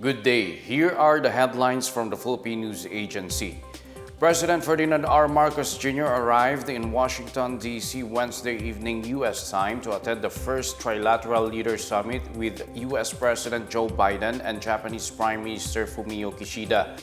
Good day. Here are the headlines from the Philippine News Agency. President Ferdinand R. Marcos Jr. arrived in Washington, D.C. Wednesday evening U.S. time to attend the first trilateral leader summit with U.S. President Joe Biden and Japanese Prime Minister Fumio Kishida.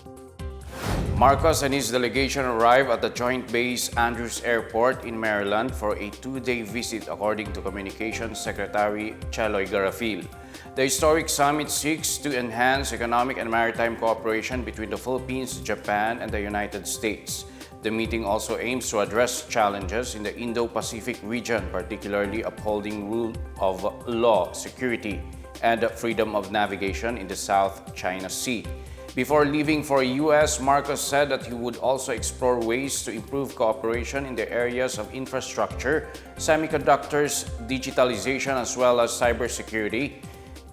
Marcos and his delegation arrived at the Joint Base Andrews Airport in Maryland for a two-day visit, according to Communications Secretary Cheloy Garafil. The historic summit seeks to enhance economic and maritime cooperation between the Philippines, Japan, and the United States. The meeting also aims to address challenges in the Indo-Pacific region, particularly upholding rule of law, security, and freedom of navigation in the South China Sea. Before leaving for the U.S., Marcos said that he would also explore ways to improve cooperation in the areas of infrastructure, semiconductors, digitalization, as well as cybersecurity,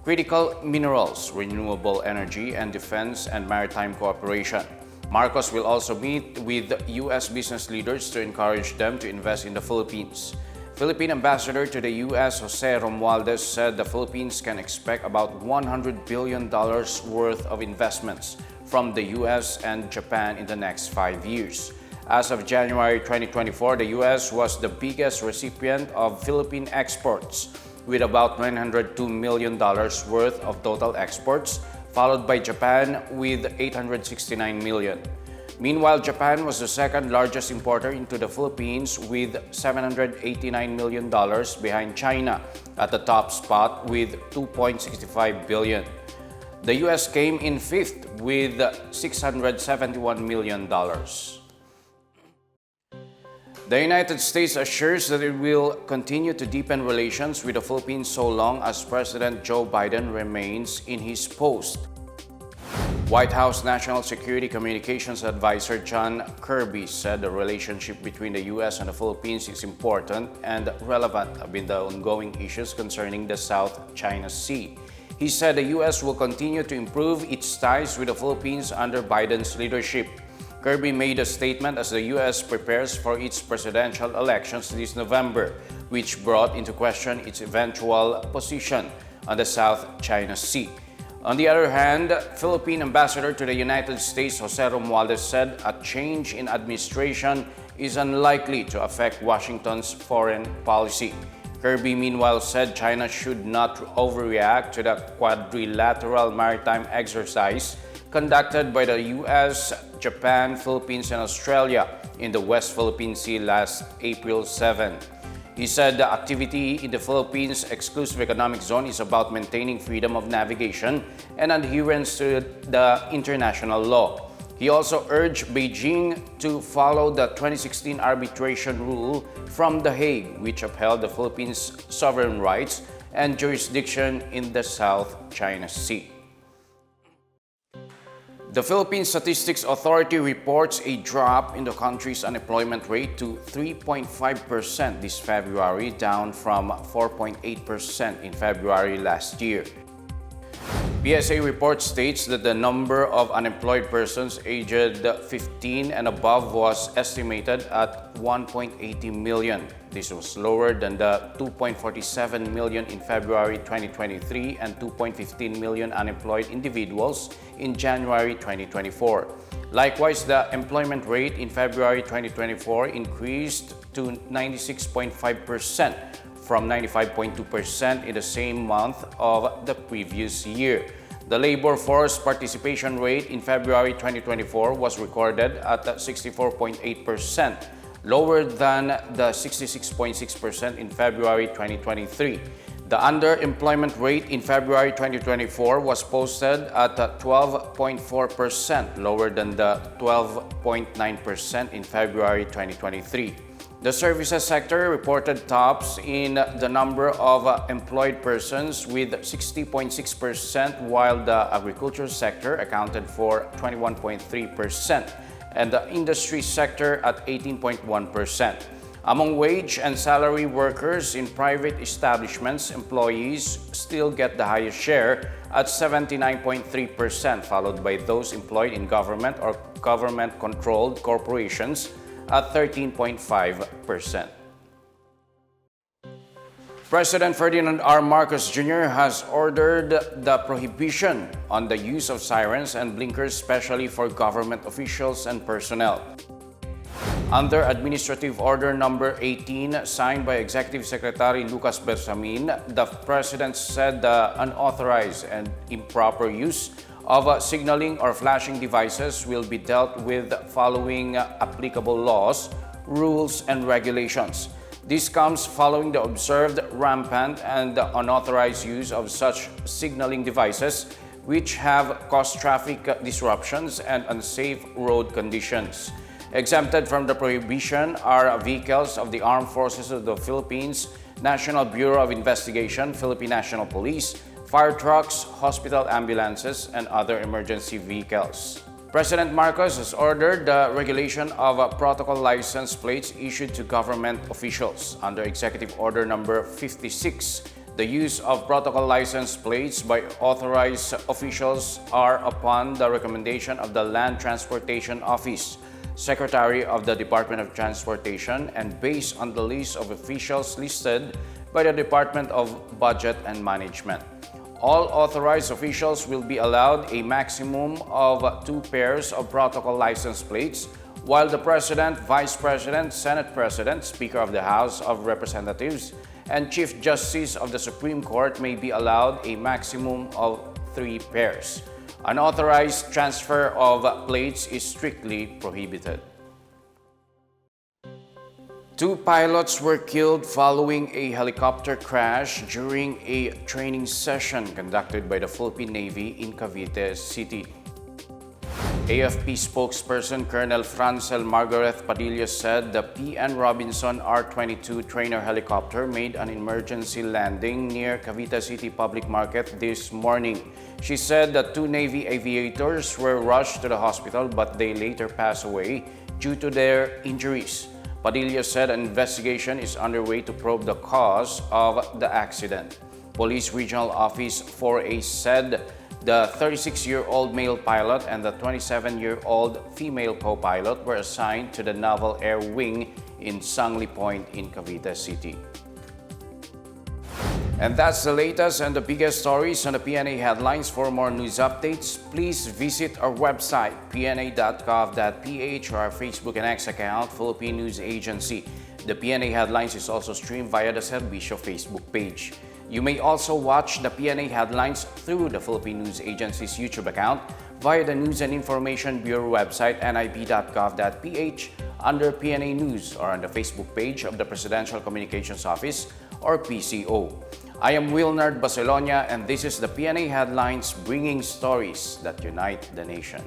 critical minerals, renewable energy, and defense and maritime cooperation. Marcos will also meet with U.S. business leaders to encourage them to invest in the Philippines. Philippine Ambassador to the U.S. Jose Romualdez said the Philippines can expect about $100 billion worth of investments from the U.S. and Japan in the next 5 years. As of January 2024, the U.S. was the biggest recipient of Philippine exports, with about $902 million worth of total exports, followed by Japan with $869 million. Meanwhile, Japan was the second largest importer into the Philippines with $789 million, behind China at the top spot with $2.65 billion. The U.S. came in fifth with $671 million. The United States assures that it will continue to deepen relations with the Philippines so long as President Joe Biden remains in his post. White House National Security Communications Advisor John Kirby said the relationship between the U.S. and the Philippines is important and relevant amid the ongoing issues concerning the South China Sea. He said the U.S. will continue to improve its ties with the Philippines under Biden's leadership. Kirby made a statement as the U.S. prepares for its presidential elections this November, which brought into question its eventual position on the South China Sea. On the other hand, Philippine Ambassador to the United States Jose Romualdez said a change in administration is unlikely to affect Washington's foreign policy. Kirby, meanwhile, said China should not overreact to the quadrilateral maritime exercise conducted by the U.S., Japan, Philippines, and Australia in the West Philippine Sea last April 7. He said the activity in the Philippines Exclusive Economic Zone is about maintaining freedom of navigation and adherence to the international law. He also urged Beijing to follow the 2016 arbitration rule from The Hague, which upheld the Philippines' sovereign rights and jurisdiction in the South China Sea. The Philippine Statistics Authority reports a drop in the country's unemployment rate to 3.5% this February, down from 4.8% in February last year. PSA report states that the number of unemployed persons aged 15 and above was estimated at 1.80 million. This was lower than the 2.47 million in February 2023 and 2.15 million unemployed individuals in January 2024. Likewise, the employment rate in February 2024 increased to 96.5% from 95.2% in the same month of the previous year. The labor force participation rate in February 2024 was recorded at 64.8%, lower than the 66.6% in February 2023. The underemployment rate in February 2024 was posted at 12.4%, lower than the 12.9% in February 2023. The services sector reported tops in the number of employed persons with 60.6%, while the agriculture sector accounted for 21.3% and the industry sector at 18.1%. Among wage and salary workers in private establishments, employees still get the highest share at 79.3%, followed by those employed in government or government-controlled corporations at 13.5%. President Ferdinand R. Marcos Jr. has ordered the prohibition on the use of sirens and blinkers, especially for government officials and personnel. Under Administrative Order Number 18, signed by Executive Secretary Lucas Bersamin, the President said the unauthorized and improper use of signaling or flashing devices will be dealt with following applicable laws, rules, and regulations. This comes following the observed rampant and unauthorized use of such signaling devices, which have caused traffic disruptions and unsafe road conditions. Exempted from the prohibition are vehicles of the Armed Forces of the Philippines, National Bureau of Investigation, Philippine National Police, fire trucks, hospital ambulances, and other emergency vehicles. President Marcos has ordered the regulation of protocol license plates issued to government officials. Under Executive Order Number 56, the use of protocol license plates by authorized officials are upon the recommendation of the Land Transportation Office, Secretary of the Department of Transportation, and based on the list of officials listed by the Department of Budget and Management. All authorized officials will be allowed a maximum of 2 pairs of protocol license plates, while the President, Vice President, Senate President, Speaker of the House of Representatives, and Chief Justice of the Supreme Court may be allowed a maximum of 3 pairs. Unauthorized transfer of plates is strictly prohibited. 2 pilots were killed following a helicopter crash during a training session conducted by the Philippine Navy in Cavite City. AFP spokesperson Colonel Francel Margaret Padilla said the PN Robinson R-22 trainer helicopter made an emergency landing near Cavite City Public Market this morning. She said the 2 Navy aviators were rushed to the hospital, but they later passed away due to their injuries. Padilla said an investigation is underway to probe the cause of the accident. Police Regional Office 4A said the 36-year-old male pilot and the 27-year-old female co-pilot were assigned to the Naval Air Wing in Sangli Point in Cavite City. And that's the latest and the biggest stories on the PNA Headlines. For more news updates, please visit our website, pna.gov.ph, or our Facebook and X account, Philippine News Agency. The PNA Headlines is also streamed via the Servicio Facebook page. You may also watch the PNA Headlines through the Philippine News Agency's YouTube account via the News and Information Bureau website, nib.gov.ph, under PNA News, or on the Facebook page of the Presidential Communications Office, or PCO. I am Wilnard Baselonia, and this is the PNA Headlines, bringing stories that unite the nation.